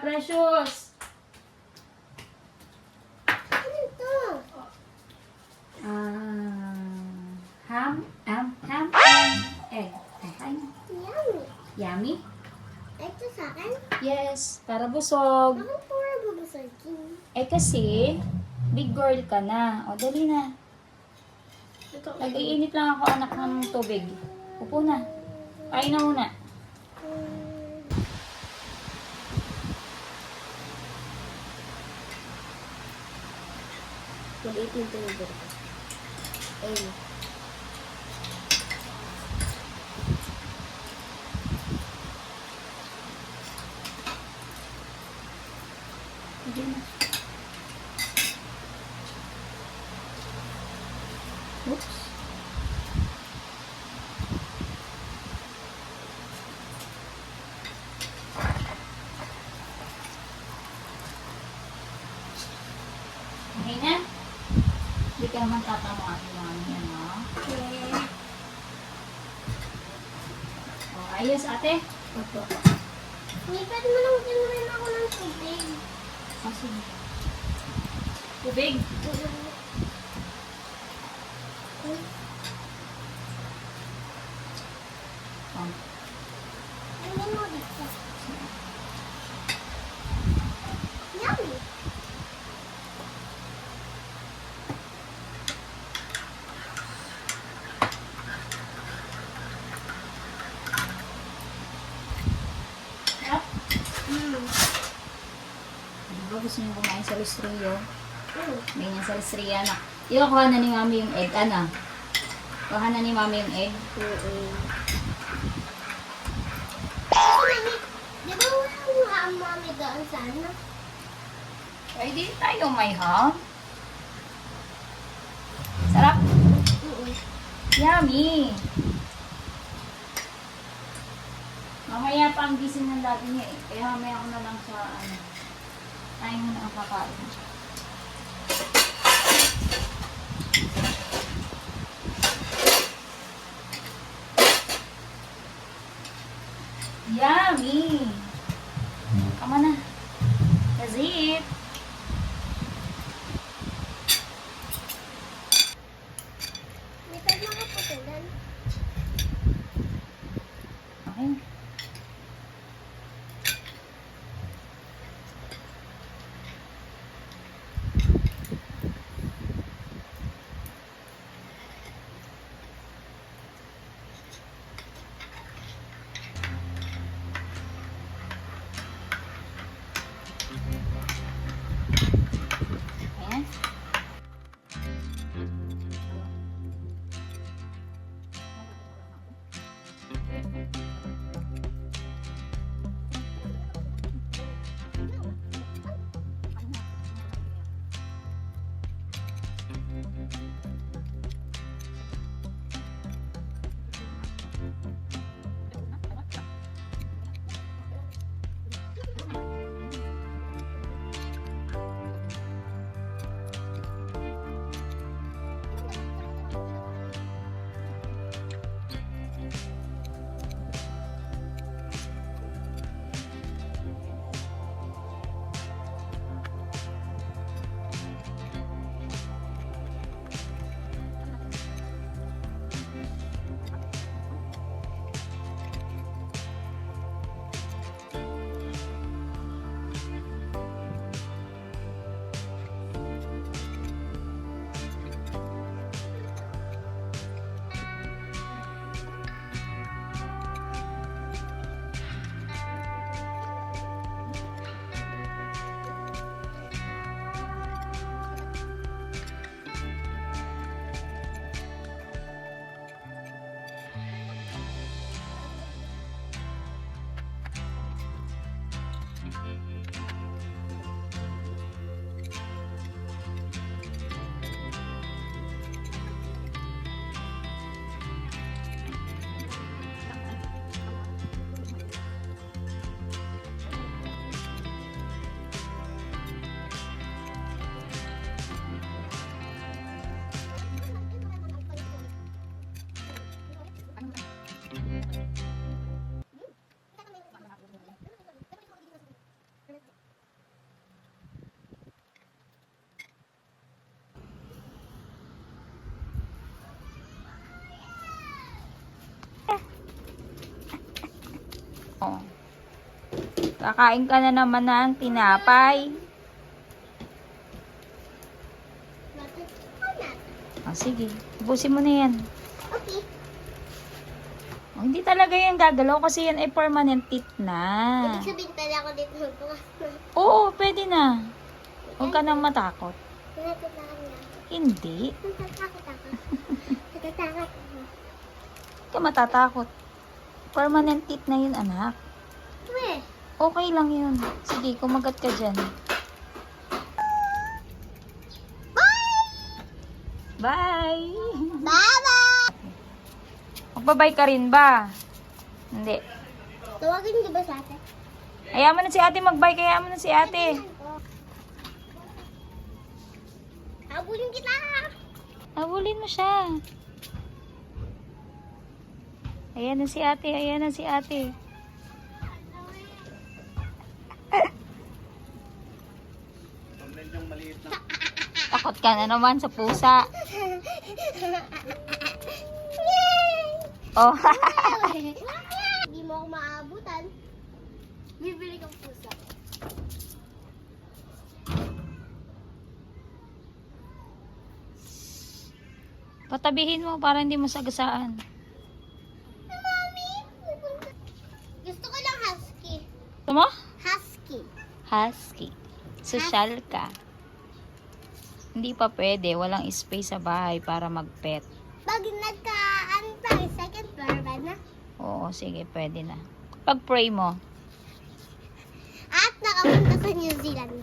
Precious. Ano ito? Ham, and egg. Kain. Yummy. Yummy? Ito sa akin? Yes, para busog. Bakit pura bubusagin? Eh kasi, big girl ka na. O, dali na. Nag-iinit lang ako anak ng tubig. Upo na. Kain na muna. Mag-18 to over. Ayun. Hindi na. Oops. Okay na? Hindi ka naman tatamaan yung mga yan, no? Okay. O, ayos, ate. Opo. Nipad mo lang din rin ako ng tubig. O, sige. Tubig. O. Ano mo dito? Yummy. Sarap. Diba gusto niyo kumain sa Lustrio? Ganyan sa Lustria na. Yung kuha na ni mami yung egg, ano? Kuha na ni mami yung egg. Di ba walang ham mami doon sana? Ay, di tayo may ham. Sarap. Yummy. Mamaya pa ang gising ng dati niya eh. Kaya mamaya ako na lang sa ano. Tayo muna ang kakain. Yummy! Tama na. That's it. Nipad mo ka putulan. Okay. Oh. Kakain ka na naman ng tinapay. Oh, sige. Ubusin mo na yan. Okay. Oh, hindi talaga yan gagalaw kasi yan ay permanent teeth na. Ibig sabihin pala ako dito magbukas na. Oo, pwede na. Huwag ka nang matakot. Natatakot na. Hindi. Natatakot ako. Natatakot ako. Huwag ka matatakot. Permanent teeth na yun, anak. Weh. Okay lang yun. Sige, kumagat ka dyan. Bye! Bye-bye! Magbabay ka rin ba? Hindi. Tawagin niyo ba sa atin? Hayaan mo na si ate magbay. Kaya mo na si ate. Habulin kita! Habulin mo siya. Ayan na si ate. Ayan na si ate. Takot ka na naman sa pusa. Oh. Hindi mo ako maabutan. Bibili kang pusa. Patabihin mo para hindi mo sagasaan. Mami! Gusto ko lang husky. Gusto mo? Husky. Husky. Social ka. Hindi pa pwede. Walang space sa bahay para mag-pet. Pag second floor ba na? Oo, sige. Pwede na. Pag-pray mo. At nakapunta sa New Zealand.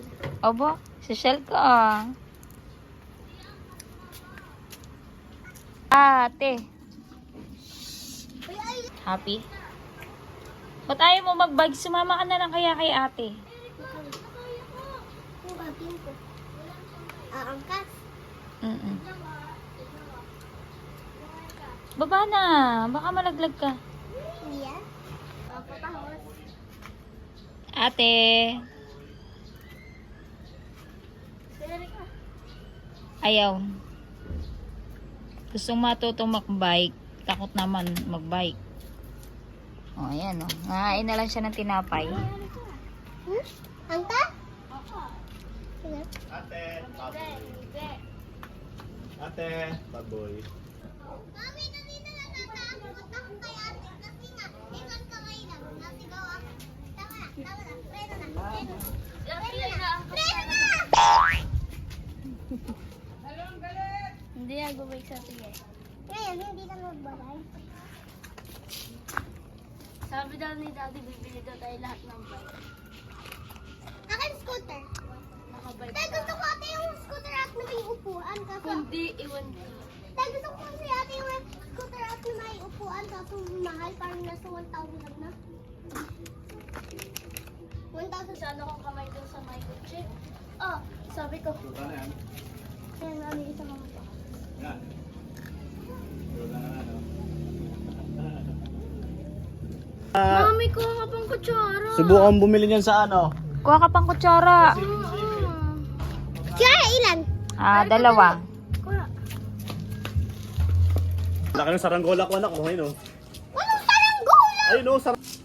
Obo, social ka ah. Ate. Happy? Ba't ayaw mo mag-bike? Sumama ka na lang kaya kay ate. Yung kapin ko. Aangkas. Mm-mm. Baba na. Baka malaglag ka. Hindi yan. Papatahos. Ate. Pwede ka. Ayaw. Gustong matutong mag-bike. Takot naman mag-bike. O, ayan o. Ngain na lang siya ng tinapay. Angka? Ate, ate, baboy. Mami, dali na lang natatakot ako kay ate kasi nga, ingat ka ngayon lang. Nasigaw ako. Tama na. Preno na. Preno na! Hindi nag-bike sa tiye. Ngayon, hindi na magbabay. Sabi daw ni Daddy, bibili daw tayo lahat ng bike. Akin scooter. Nakabike Dahil gusto ko ate yung scooter at na may upuan kaso. Kundi, iwan ko. Dahil gusto ko kasi ate yung scooter at na may upuan kaso mahal. Parang nasa 1,000 lang na. 1,000 Sana ko kamay doon sa my kotse. Oh, sabi ko, Suka na yan. kaya ano yung isang mga Yan. Suka na ano. Mami, kuha ka pang kutsara. Subukan bumili niyan sa ano? Kuha ka pang kutsara. Kaya ilan? Dalawa. Kuha. Laki ng saranggola ko anak ko. Ayun o. Walang saranggola! Ayun o, saranggola.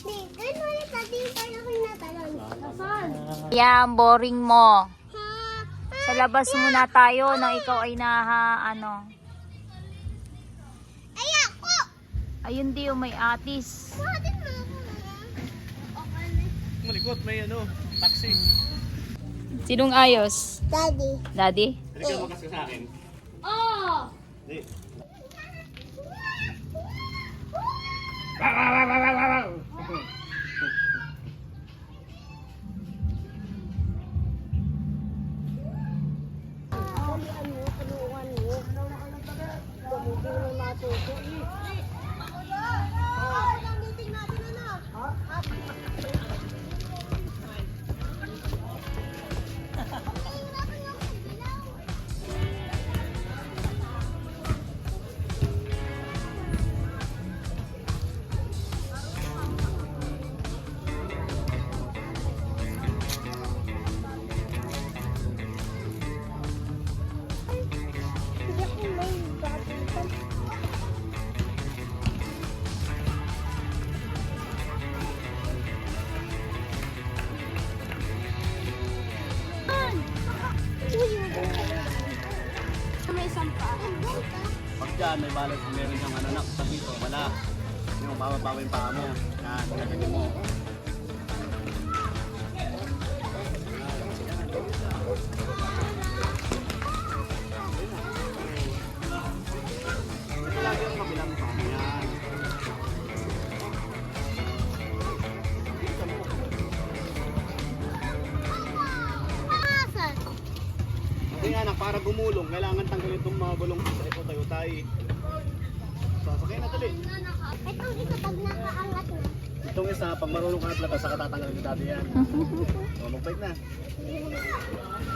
Di, ganun ulit natin yung parang natalon. Nasaan? Yan, boring mo. Ha? Sa labas muna tayo nang ikaw ay ano. Ay, ako! Ayun di may atis. Bakit mo ako? Okay na. Malikot, may ano, taxi. Sinong ayos? Daddy. Daddy? Halika makas ka sa akin. Oh! Di. Hindi ako may badminton. Pag dyan, may balance, meron siyang ano nak, sa dito, wala. Yung bababa yung paa mo. Yan, ginaganin mo. Ito lagi yung kabilang paa mo yan. Pangasan. Hindi anak, para gumulong, kailangan tanggalin itong mga gulong sa utay-utay. Sasakay na tuloy. Itong isa pag nakaangat na. Itong isa, pag marunong ka na talaga, saka tatanggalin ni dati yan. So, mag-bike na.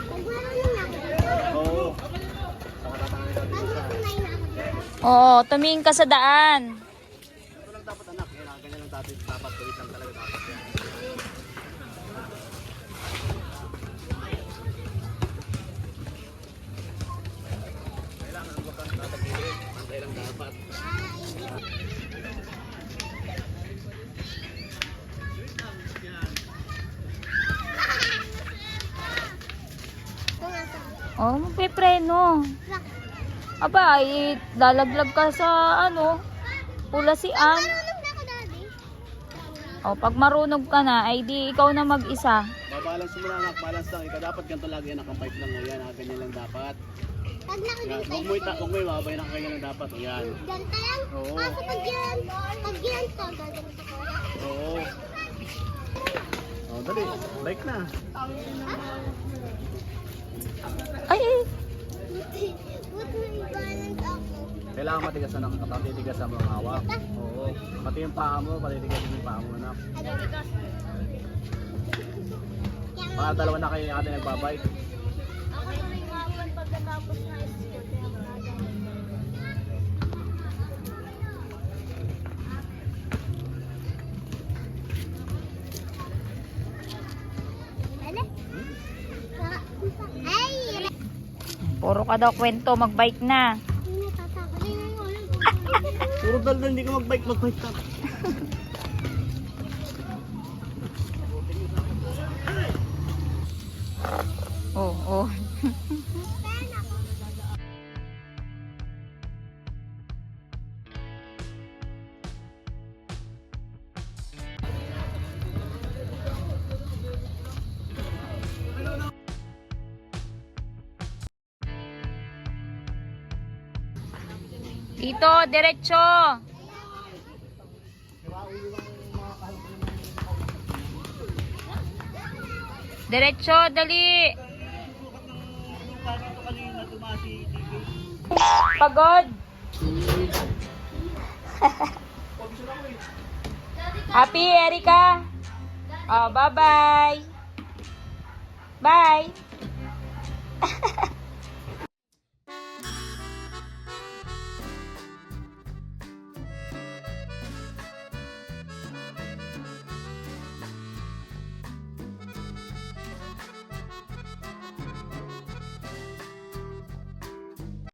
Pag marunong na ako. Oo. Saka tatanggalin ni dati Pag isa. sanay na ako. Oo, tumingin ka sa daan. Ito lang dapat anak, yan, ganyan lang dati. Dapat, tuwid lang talaga dapat yan. Kailangan huwag kang tatagilid. Pantay lang dapat. Pangasan. Oh, magpipreno. Rock. Aba, lalaglag ka sa ano, pulasian. Marunong na ako daddy. O, pag marunong ka na, ay di ikaw na mag-isa. Babalance mo lang anak, balance lang. Ikaw dapat ganito lagi anak, ang pipe lang mo yan. Ganyan lang dapat. Pag Yan. nakadito Huwag mo ibabay na ganyan lang dapat. Yan. ganito yan. Oo. Kaso pag yan to, gaganito ko. Oo. Oh, dali. Bike na. Ay, Buti may balance ako. Kailangan matigas na nakatitigas sa mga hawak. Oo. Pati yung paa mo, patitigas yung paa mo na. Mga dalawa na kayo ate nagbabike. Ako na rin hapon pagkatapos na school. Kaya maaga. Ano? Ay! puro ka daw kwento, mag-bike na. Hindi natatakot. Ay, Puro daldal, hindi ka magbike ka. Oh, oh. Dito, diretso. Diretso, dali. Pagod. Happy, Erika. Oh, bye-bye. Bye.